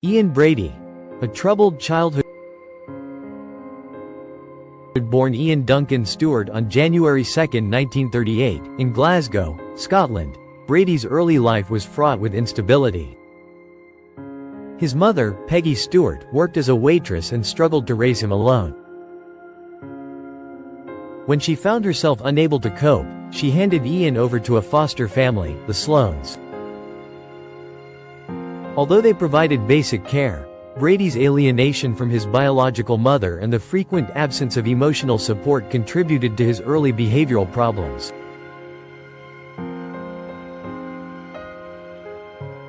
Ian Brady, a troubled childhood, born Ian Duncan Stewart on January 2, 1938, in Glasgow, Scotland. Brady's early life was fraught with instability. His mother, Peggy Stewart, worked as a waitress and struggled to raise him alone. When she found herself unable to cope, she handed Ian over to a foster family, the Sloanes. Although they provided basic care, Brady's alienation from his biological mother and the frequent absence of emotional support contributed to his early behavioral problems.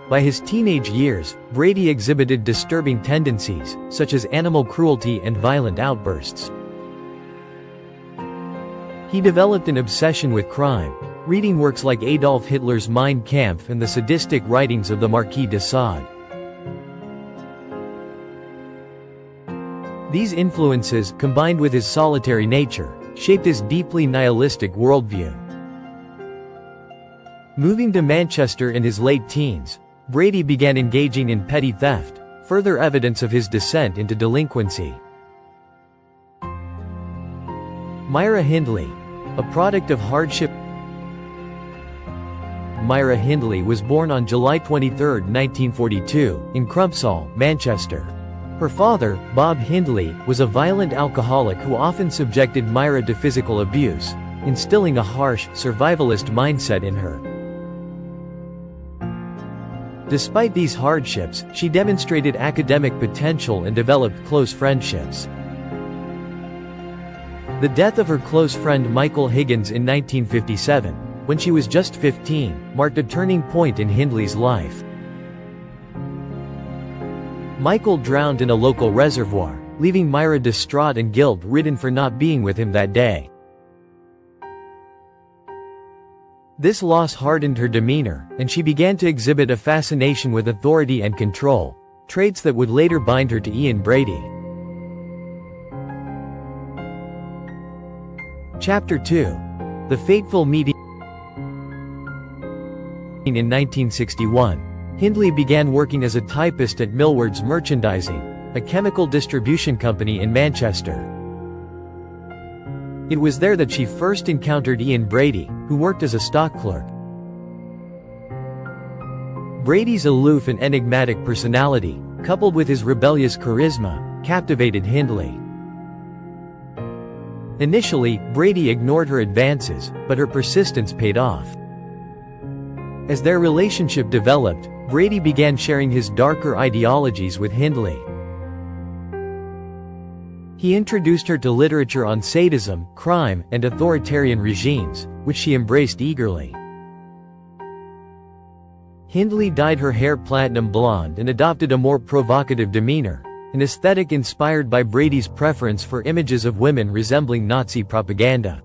By his teenage years, Brady exhibited disturbing tendencies, such as animal cruelty and violent outbursts. He developed an obsession with crime, reading works like Adolf Hitler's Mein Kampf and the sadistic writings of the Marquis de Sade. These influences, combined with his solitary nature, shaped his deeply nihilistic worldview. Moving to Manchester in his late teens, Brady began engaging in petty theft, further evidence of his descent into delinquency. Myra Hindley, a product of hardship. Myra Hindley was born on July 23, 1942, in Crumpsall, Manchester. Her father, Bob Hindley, was a violent alcoholic who often subjected Myra to physical abuse, instilling a harsh, survivalist mindset in her. Despite these hardships, she demonstrated academic potential and developed close friendships. The death of her close friend Michael Higgins in 1957, when she was just 15, marked a turning point in Hindley's life. Michael drowned in a local reservoir, leaving Myra distraught and guilt-ridden for not being with him that day. This loss hardened her demeanor, and she began to exhibit a fascination with authority and control, traits that would later bind her to Ian Brady. Chapter 2. The Fateful Meeting. In 1961, Hindley began working as a typist at Millward's Merchandising, a chemical distribution company in Manchester. It was there that she first encountered Ian Brady, who worked as a stock clerk. Brady's aloof and enigmatic personality, coupled with his rebellious charisma, captivated Hindley. Initially, Brady ignored her advances, but her persistence paid off. As their relationship developed, Brady began sharing his darker ideologies with Hindley. He introduced her to literature on sadism, crime, and authoritarian regimes, which she embraced eagerly. Hindley dyed her hair platinum blonde and adopted a more provocative demeanor, an aesthetic inspired by Brady's preference for images of women resembling Nazi propaganda.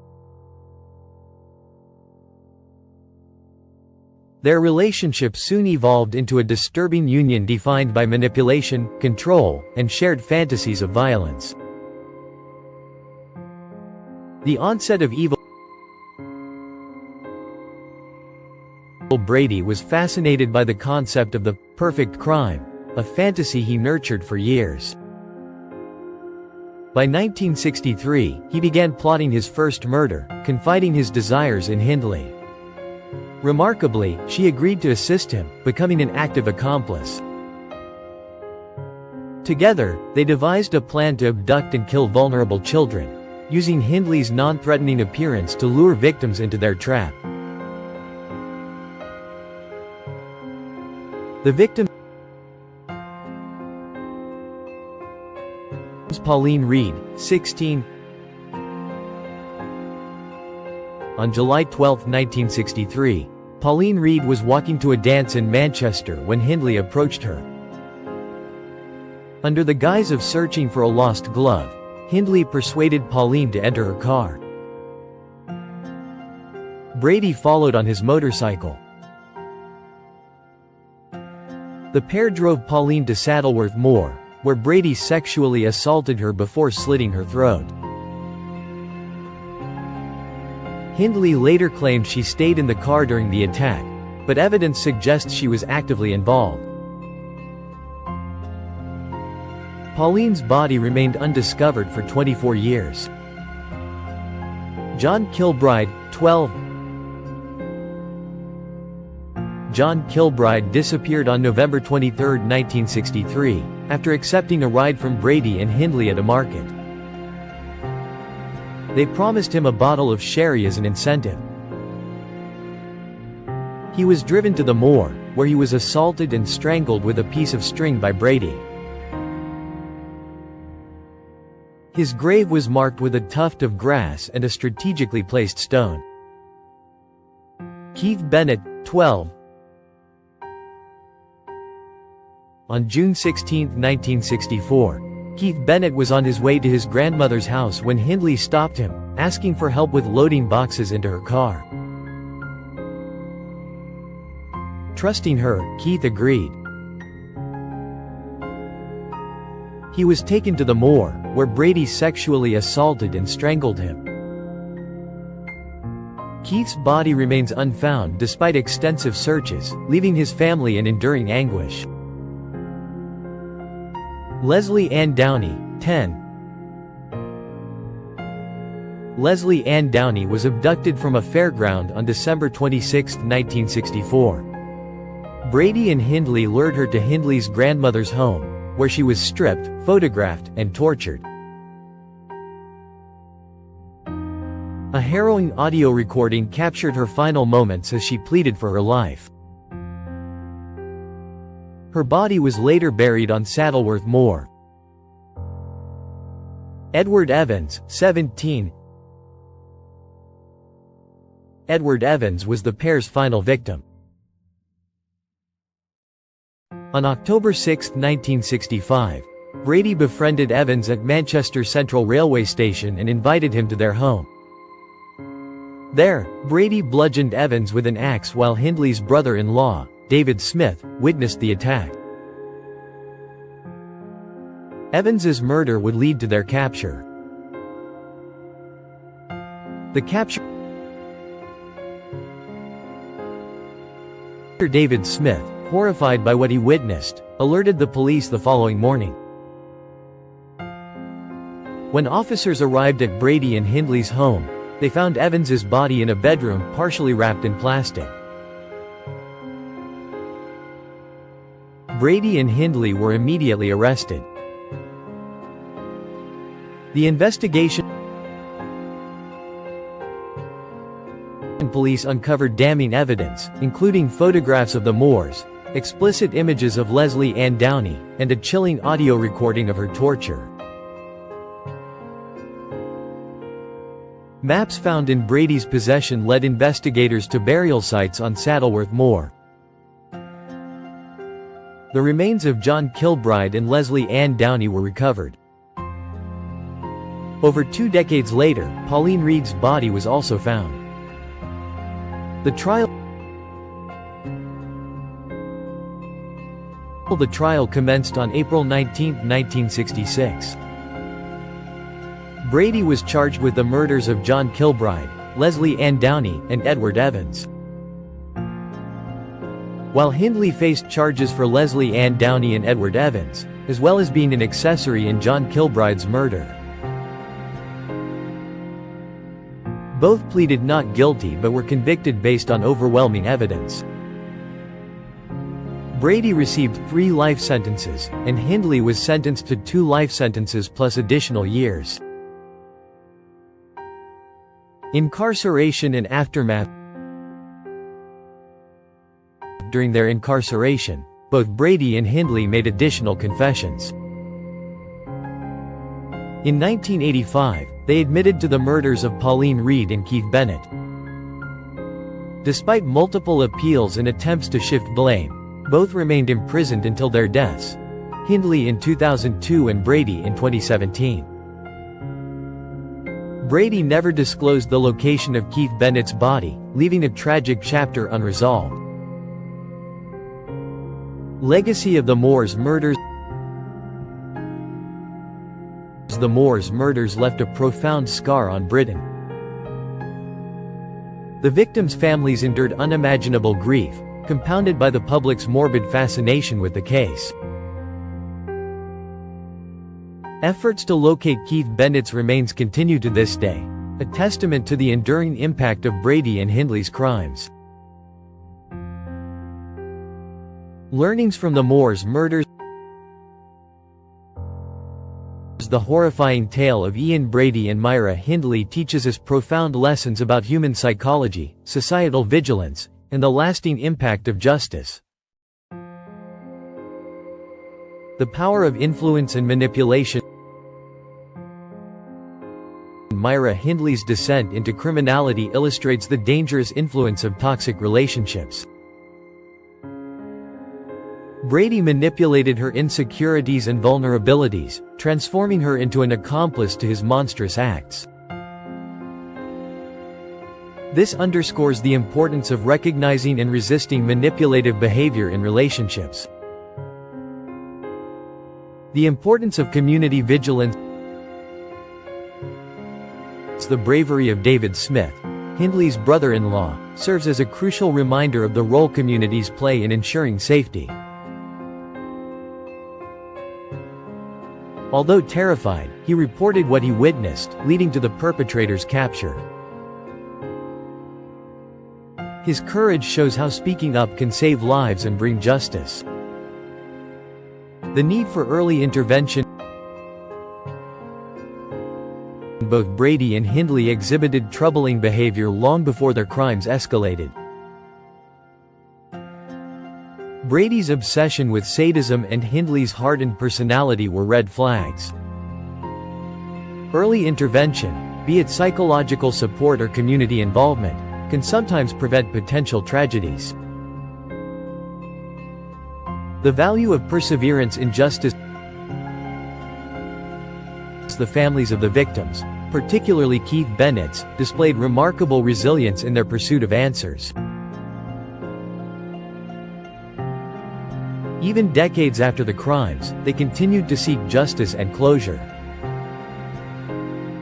Their relationship soon evolved into a disturbing union defined by manipulation, control, and shared fantasies of violence. The onset of evil. Brady was fascinated by the concept of the perfect crime, a fantasy he nurtured for years. By 1963, he began plotting his first murder, confiding his desires in Hindley. Remarkably, she agreed to assist him, becoming an active accomplice. Together, they devised a plan to abduct and kill vulnerable children, using Hindley's non-threatening appearance to lure victims into their trap. The victim, Pauline Reed, 16. On July 12, 1963, Pauline Reed was walking to a dance in Manchester when Hindley approached her. Under the guise of searching for a lost glove, Hindley persuaded Pauline to enter her car. Brady followed on his motorcycle. The pair drove Pauline to Saddleworth Moor, where Brady sexually assaulted her before slitting her throat. Hindley later claimed she stayed in the car during the attack, but evidence suggests she was actively involved. Pauline's body remained undiscovered for 24 years. John Kilbride, 12. John Kilbride disappeared on November 23, 1963, after accepting a ride from Brady and Hindley at a market. They promised him a bottle of sherry as an incentive. He was driven to the moor, where he was assaulted and strangled with a piece of string by Brady. His grave was marked with a tuft of grass and a strategically placed stone. Keith Bennett, 12. On June 16, 1964, Keith Bennett was on his way to his grandmother's house when Hindley stopped him, asking for help with loading boxes into her car. Trusting her, Keith agreed. He was taken to the moor, where Brady sexually assaulted and strangled him. Keith's body remains unfound despite extensive searches, leaving his family in enduring anguish. Leslie Ann Downey, 10. Leslie Ann Downey was abducted from a fairground on December 26, 1964. Brady and Hindley lured her to Hindley's grandmother's home, where she was stripped, photographed, and tortured. A harrowing audio recording captured her final moments as she pleaded for her life. Her body was later buried on Saddleworth Moor. Edward Evans, 17. Edward Evans was the pair's final victim. On October 6, 1965, Brady befriended Evans at Manchester Central Railway Station and invited him to their home. There, Brady bludgeoned Evans with an axe while Hindley's brother-in-law, David Smith, witnessed the attack. Evans's murder would lead to their capture. The capture David Smith, horrified by what he witnessed, alerted the police the following morning. When officers arrived at Brady and Hindley's home, they found Evans's body in a bedroom partially wrapped in plastic. Brady and Hindley were immediately arrested. The investigation police uncovered damning evidence, including photographs of the moors, explicit images of Leslie Ann Downey, and a chilling audio recording of her torture. Maps found in Brady's possession led investigators to burial sites on Saddleworth Moor. The remains of John Kilbride and Leslie Ann Downey were recovered. Over 2 decades later, Pauline Reed's body was also found. The trial commenced on April 19, 1966. Brady was charged with the murders of John Kilbride, Leslie Ann Downey, and Edward Evans, while Hindley faced charges for Leslie Ann Downey and Edward Evans, as well as being an accessory in John Kilbride's murder. Both pleaded not guilty but were convicted based on overwhelming evidence. Brady received 3 life sentences, and Hindley was sentenced to 2 life sentences plus additional years. Incarceration and aftermath. During their incarceration, both Brady and Hindley made additional confessions. In 1985, they admitted to the murders of Pauline Reed and Keith Bennett. Despite multiple appeals and attempts to shift blame, both remained imprisoned until their deaths, Hindley in 2002 and Brady in 2017. Brady never disclosed the location of Keith Bennett's body, leaving a tragic chapter unresolved. Legacy of the Moors murders. The Moors murders left a profound scar on Britain. The victims' families endured unimaginable grief, compounded by the public's morbid fascination with the case. Efforts to locate Keith Bennett's remains continue to this day, a testament to the enduring impact of Brady and Hindley's crimes. Learnings from the Moors murders. The horrifying tale of Ian Brady and Myra Hindley teaches us profound lessons about human psychology, societal vigilance, and the lasting impact of justice. The power of influence and manipulation. Myra Hindley's descent into criminality illustrates the dangerous influence of toxic relationships. Brady manipulated her insecurities and vulnerabilities, transforming her into an accomplice to his monstrous acts. This underscores the importance of recognizing and resisting manipulative behavior in relationships. The importance of community vigilance. The bravery of David Smith, Hindley's brother-in-law, serves as a crucial reminder of the role communities play in ensuring safety. Although terrified, he reported what he witnessed, leading to the perpetrator's capture. His courage shows how speaking up can save lives and bring justice. The need for early intervention. Both Brady and Hindley exhibited troubling behavior long before their crimes escalated. Brady's obsession with sadism and Hindley's hardened personality were red flags. Early intervention, be it psychological support or community involvement, can sometimes prevent potential tragedies. The value of perseverance in justice. The families of the victims, particularly Keith Bennett's, displayed remarkable resilience in their pursuit of answers. Even decades after the crimes, they continued to seek justice and closure.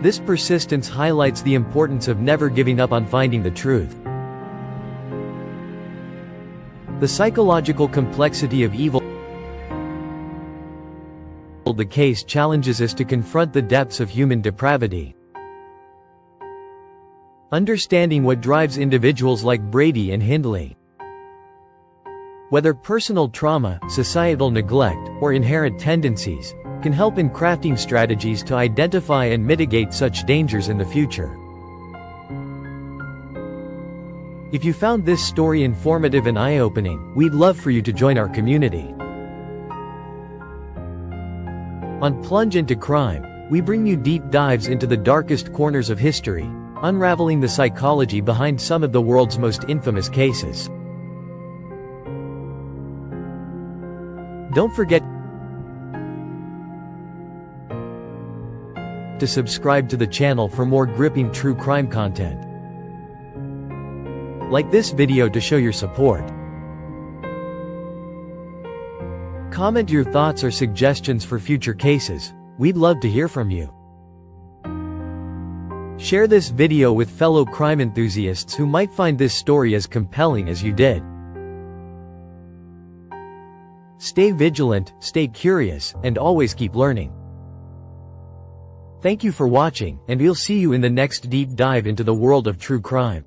This persistence highlights the importance of never giving up on finding the truth. The psychological complexity of evil. The case challenges us to confront the depths of human depravity. Understanding what drives individuals like Brady and Hindley. Whether personal trauma, societal neglect, or inherent tendencies, can help in crafting strategies to identify and mitigate such dangers in the future. If you found this story informative and eye-opening, we'd love for you to join our community. On Plunge into Crime, we bring you deep dives into the darkest corners of history, unraveling the psychology behind some of the world's most infamous cases. Don't forget to subscribe to the channel for more gripping true crime content. Like this video to show your support. Comment your thoughts or suggestions for future cases. We'd love to hear from you. Share this video with fellow crime enthusiasts who might find this story as compelling as you did. Stay vigilant, stay curious, and always keep learning. Thank you for watching, and we'll see you in the next deep dive into the world of true crime.